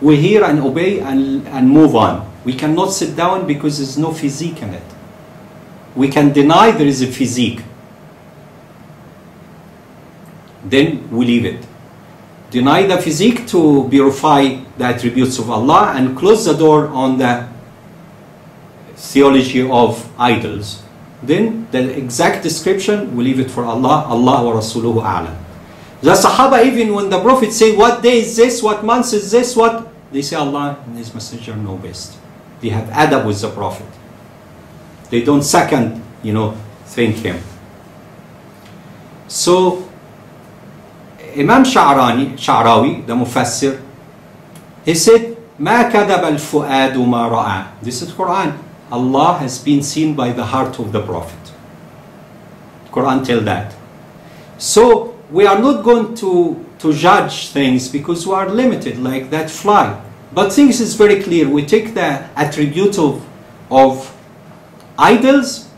we hear and obey and move on. We cannot sit down because there's no physique in it. We can deny there is a physique. Then we leave it. Deny the physique to purify the attributes of Allah and close the door on the theology of idols. Then the exact description, we leave it for Allah. Allah wa Rasuluhu a'lam. The Sahaba, even when the Prophet say, what day is this, what month is this, what? They say Allah and His Messenger know best. They have adab with the Prophet. They don't second, think him. So, Imam Sha'rawi, the Mufassir, he said, مَا كَذَبَ الْفُؤَادُ مَا رَأَى. This is Quran. Allah has been seen by the heart of the Prophet. Quran tell that. So, we are not going to judge things because we are limited like that fly. But things is very clear. We take the attribute of idols,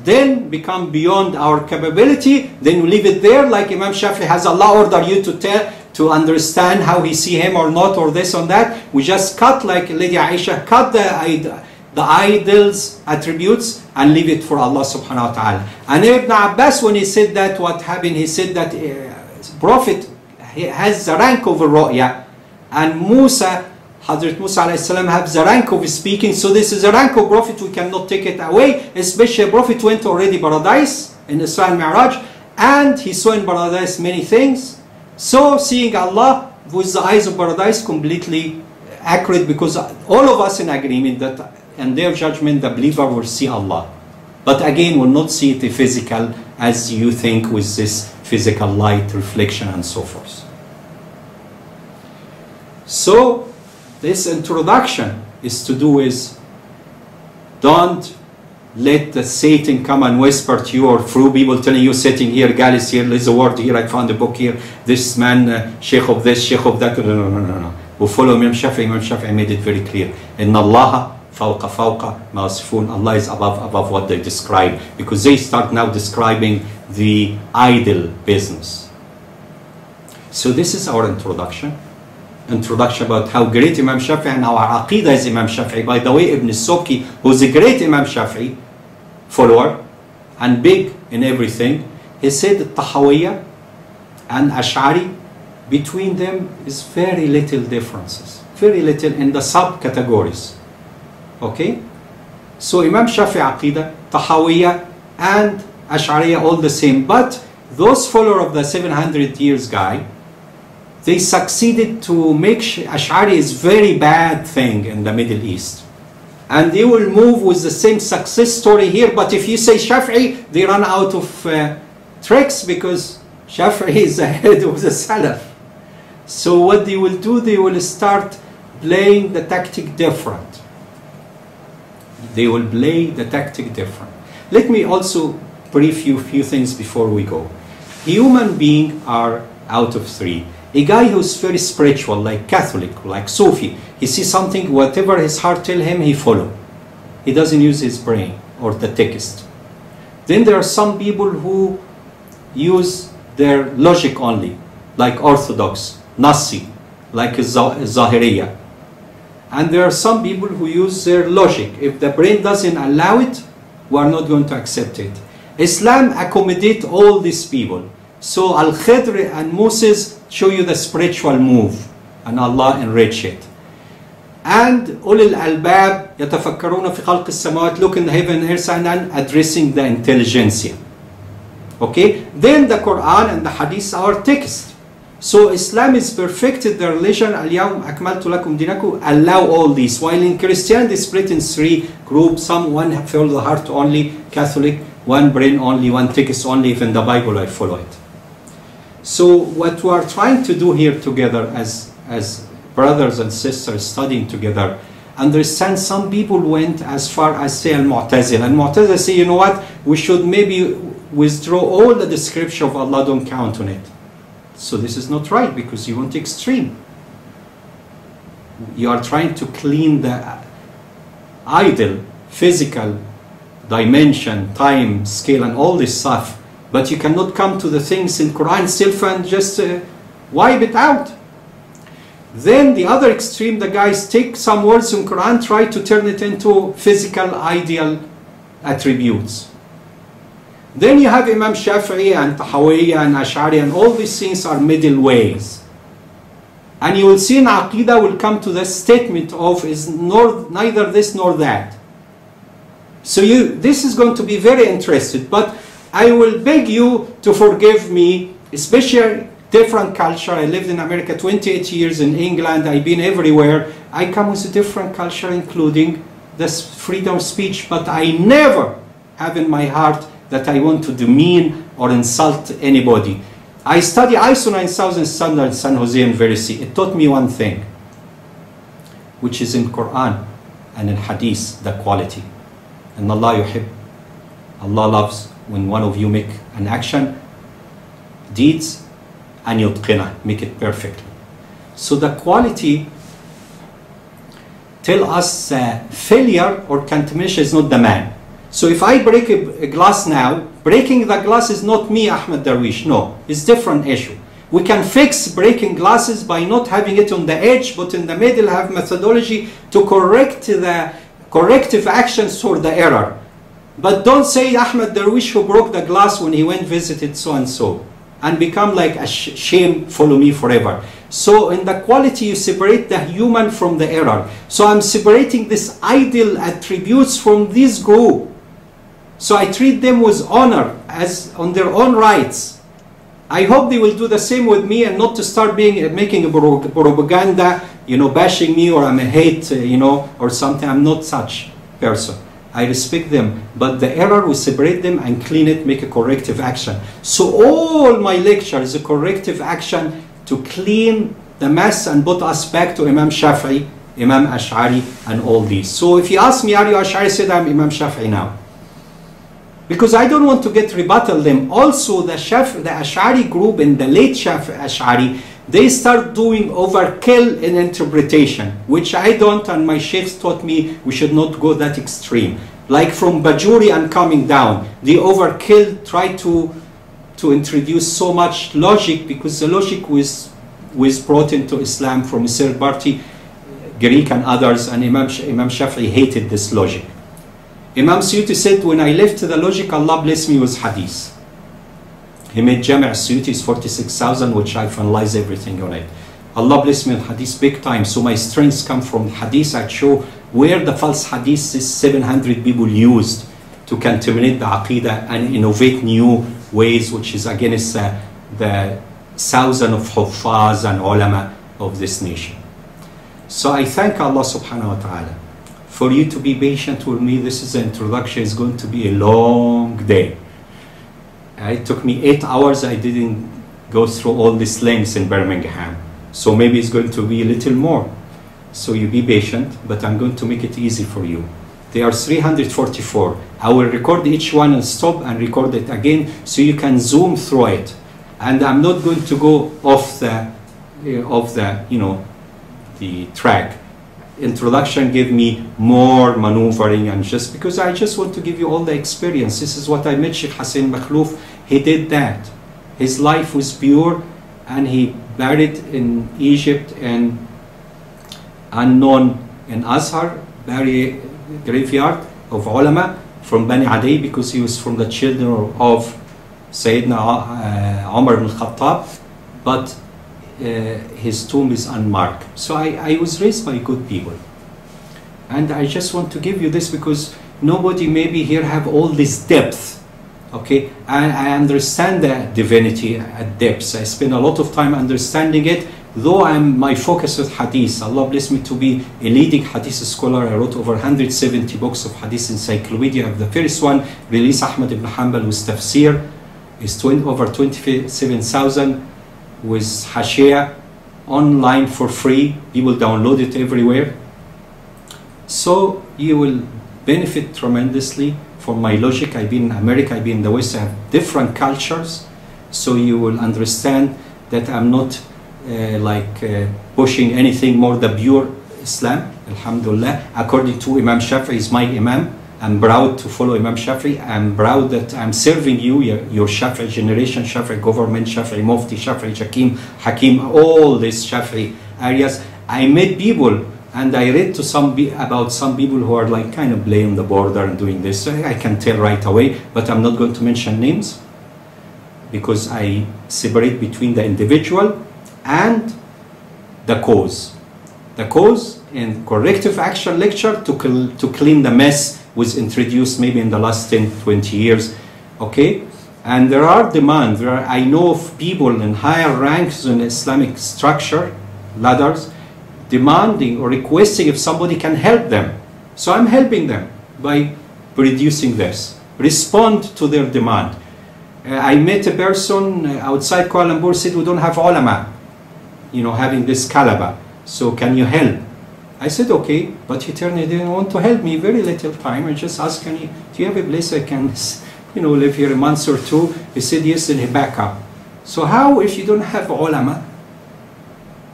then become beyond our capability, then we leave it there like Imam Sahfi'i has Allah order you to understand how he see him or not or this or that. We just cut like Lady Aisha, cut the idols attributes and leave it for Allah subhanahu wa ta'ala. And Ibn Abbas, when he said that, what happened? He said that Prophet has the rank of a ru'ya, and Hazrat Musa alayhi salam has the rank of speaking. So this is a rank of Prophet, we cannot take it away. Especially Prophet went already paradise in Isra and Mi'raj, and he saw in paradise many things. So seeing Allah with the eyes of paradise completely accurate, because all of us in agreement that in their judgment the believer will see Allah. But again, will not see it physical as you think with this physical light, reflection and so forth. So this introduction is to do with, don't let the Satan come and whisper to you, or through people telling you, sitting here, Galis here, there's a word here, I found a book here, this man, sheikh of this, sheikh of that. No. We follow Imam Sahfi'i. Imam Sahfi'i made it very clear. Inna Allah fawqa ma yasifun. Allah is above what they describe, because they start now describing the idol business. So this is our introduction about how great Imam Sahfi'i and our Akidah is Imam Sahfi'i. By the way, Ibn Subki, who's a great Imam Sahfi'i follower and big in everything, he said that Tahawiyya and Ash'ari, between them is very little differences, very little in the subcategories. Okay? So Imam Sahfi'i Aqidah, Tahawiyya and Ash'ariyya all the same, but those follower of the 700 years guy, they succeeded to make Ash'ari is very bad thing in the Middle East. And they will move with the same success story here, but if you say Shafi'i, they run out of tricks, because Shafi'i is ahead of the Salaf. So what they will do, they will start playing the tactic different. They will play the tactic different. Let me also brief you a few things before we go. Human beings are out of three. A guy who's very spiritual, like Catholic, like Sufi, he sees something, whatever his heart tells him, he follows. He doesn't use his brain or the text. Then there are some people who use their logic only, like Orthodox, Nasi, like Zahiriyya. And there are some people who use their logic. If the brain doesn't allow it, we are not going to accept it. Islam accommodates all these people. So Al-Khidr and Moses show you the spiritual move, and Allah enrich it. And Ulil Albab يتفكرون في خلق السماوات, look in the heaven and earth, and addressing the intelligentsia. Okay? Then the Quran and the Hadith are text. So Islam is perfected the religion. Al-Yawm akmaltu lakum dinakum, allow all these. While in Christianity split in three groups. Some one follow the heart only, Catholic, one brain only, one text only. Even the Bible I follow it. So what we are trying to do here together as brothers and sisters studying together, understand some people went as far as say Al-Mu'tazila. And Mu'tazila say, you know what, we should maybe withdraw all the description of Allah, don't count on it. So this is not right, because you want extreme. You are trying to clean the idol, physical dimension, time, scale and all this stuff. But you cannot come to the things in Quran itself and just wipe it out. Then the other extreme, the guys take some words in Quran, try to turn it into physical ideal attributes. Then you have Imam Sahfi'i and Tahawiyya and Ash'ari, and all these things are middle ways. And you will see in Aqidah will come to the statement of is neither this nor that. So this is going to be very interesting, but I will beg you to forgive me, especially different culture. I lived in America 28 years, in England, I've been everywhere. I come with a different culture, including this freedom of speech, but I never have in my heart that I want to demean or insult anybody. I study ISO 9000 standard at San Jose University. It taught me one thing, which is in Quran and in Hadith, the quality. And Allah yuhib, Allah loves when one of you make an action, deeds, and yutqina, make it perfectly. So the quality tell us failure or contamination is not the man. So if I break a glass now, breaking the glass is not me, Ahmed Darwish. No, it's different issue. We can fix breaking glasses by not having it on the edge, but in the middle have methodology to correct the corrective actions for the error. But don't say Ahmed Darwish who broke the glass when he went visited so and so, and become like a shame, follow me forever. So in the quality you separate the human from the error. So I'm separating these ideal attributes from this group. So I treat them with honor, as on their own rights. I hope they will do the same with me, and not to start making a propaganda, bashing me, or I'm a hate, or something. I'm not such person. I respect them, but the error will separate them and clean it, make a corrective action. So all my lecture is a corrective action to clean the mess and put us back to Imam Sahfi'i, Imam Ash'ari, and all these. So if you ask me, are you Ash'ari? I said I'm Imam Sahfi'i now. Because I don't want to get rebuttal them. Also the Ash'ari group and the late Ash'ari, they start doing overkill in interpretation, which I don't, and my sheikhs taught me we should not go that extreme. Like from Bajuri and coming down, the overkill try to introduce so much logic, because the logic was brought into Islam from a third party, Greek and others, and Imam Sahfi'i hated this logic. Imam Suyuti said, when I left the logic, Allah blessed me with hadith. He made Jami' Suyuti is 46,000, which I finalized everything on it. Allah blessed me with hadith big time, so my strengths come from hadith. I show where the false hadith is 700 people used to contaminate the Aqidah and innovate new ways, which is against the thousand of Huffaz and ulama of this nation. So I thank Allah subhanahu wa ta'ala for you to be patient with me. This is the introduction. It's going to be a long day. It took me 8 hours. I didn't go through all these links in Birmingham. So maybe it's going to be a little more. So you be patient, but I'm going to make it easy for you. There are 344. I will record each one and stop and record it again so you can zoom through it. And I'm not going to go off the track. Introduction gave me more maneuvering, and just because I just want to give you all the experience. This is what I met Sheikh Hassan Makhlouf. He did that. His life was pure, and he buried in Egypt and unknown in Azhar, graveyard of ulama from Bani Adi, because he was from the children of Sayyidina Umar ibn Khattab, but his tomb is unmarked. So I was raised by good people, and I just want to give you this because nobody maybe here have all this depth. Okay, I understand the divinity at depths. I spend a lot of time understanding it, though my focus is hadith. Allah bless me to be a leading hadith scholar. I wrote over 170 books of hadith encyclopedia. The first one, released Ahmad ibn Hanbal with tafsir, is over 27,000 with Hashia, online for free. People download it everywhere. So you will benefit tremendously from my logic. I've been in America, I've been in the West, I have different cultures. So you will understand that I'm not pushing anything more the pure Islam, alhamdulillah. According to Imam Sahfi'i is my Imam. I'm proud to follow Imam Sahfi'i. I'm proud that I'm serving you, your Sahfi'i generation, Sahfi'i government, Sahfi'i Mufti, Sahfi'i Hakim, all these Sahfi'i areas. I met people, and I read to about some people who are like kind of playing the border and doing this. So I can tell right away, but I'm not going to mention names because I separate between the individual and the cause. The cause in corrective action lecture to clean the mess was introduced maybe in the last 10, 20 years, okay? And there are demands. I know of people in higher ranks in Islamic structure, ladders, demanding or requesting if somebody can help them. So I'm helping them by producing this. Respond to their demand. I met a person outside Kuala Lumpur, said we don't have ulama, you know, having this caliber. So can you help? I said okay, but he didn't want to help me. Very little time. I just asked, do you have a place I can, you know, live here a month or two? He said yes, and he back up. So how, if you don't have ulama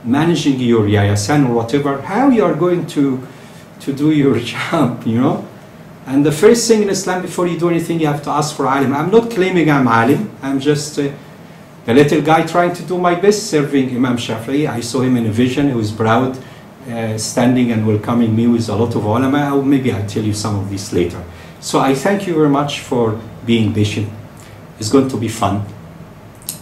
managing your yayasan or whatever, how you are going to do your job, you know? And the first thing in Islam, before you do anything, you have to ask for alim. I'm not claiming I'm alim. I'm just a little guy trying to do my best serving Imam Sahfi'i. I saw him in a vision. He was proud, standing and welcoming me with a lot of ulama. Or maybe I'll tell you some of this later. So I thank you very much for being patient. It's going to be fun.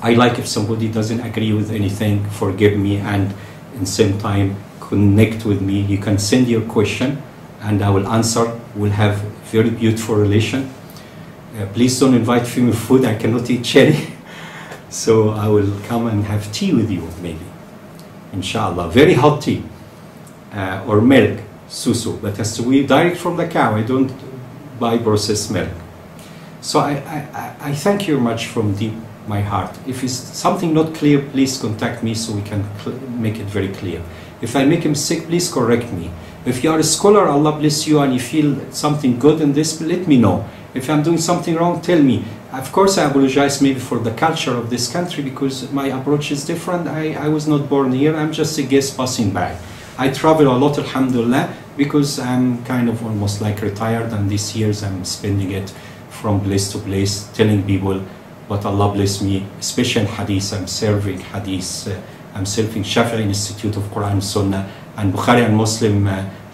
I like if somebody doesn't agree with anything, forgive me, and in the same time connect with me. You can send your question and I will answer. We'll have very beautiful relation. Please don't invite female food. I cannot eat cherry. So I will come and have tea with you maybe. Inshallah. Very hot tea. Or milk, susu. But has to be direct from the cow. I don't buy processed milk. So I thank you very much from deep my heart. If it's something not clear, please contact me so we can make it very clear. If I make a mistake, please correct me. If you are a scholar, Allah bless you, and you feel something good in this, let me know. If I'm doing something wrong, tell me. Of course, I apologize maybe for the culture of this country because my approach is different. I was not born here. I'm just a guest passing by. I travel a lot, alhamdulillah, because I'm kind of almost like retired, and these years I'm spending it from place to place, telling people what Allah bless me, especially in Hadith. I'm serving Hadith. I'm serving Sahfi'i Institute of Quran and Sunnah and Bukhari and Muslim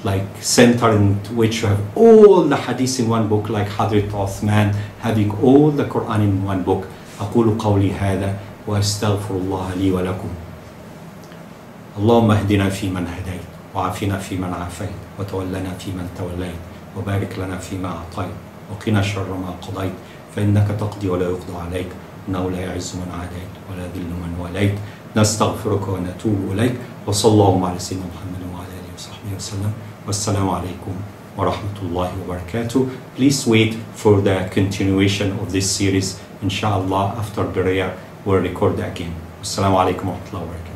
like center in which you have all the Hadith in one book, like Hadith Uthman having all the Quran in one book. أقول قولي هذا وأستغفر الله لي ولكم. اللهم اهدنا فيمن هديت وعافنا فيمن عافيت وتولنا فيمن توليت وبارك لنا فيما أعطيت وقنا شر ما قضيت فإنك تقضي ولا يقضى عليك إنه لا يعز من عاديت ولا ذل من واليت نستغفرك ونتوب إليك وصلى الله على سيدنا محمد وعلى آله وصحبه وسلم والسلام عليكم ورحمة الله وبركاته. Please wait for the continuation of this series. Inshallah, after the prayer we'll record again. Assalamu alaikum wa rahmatullahi wa barakatuh.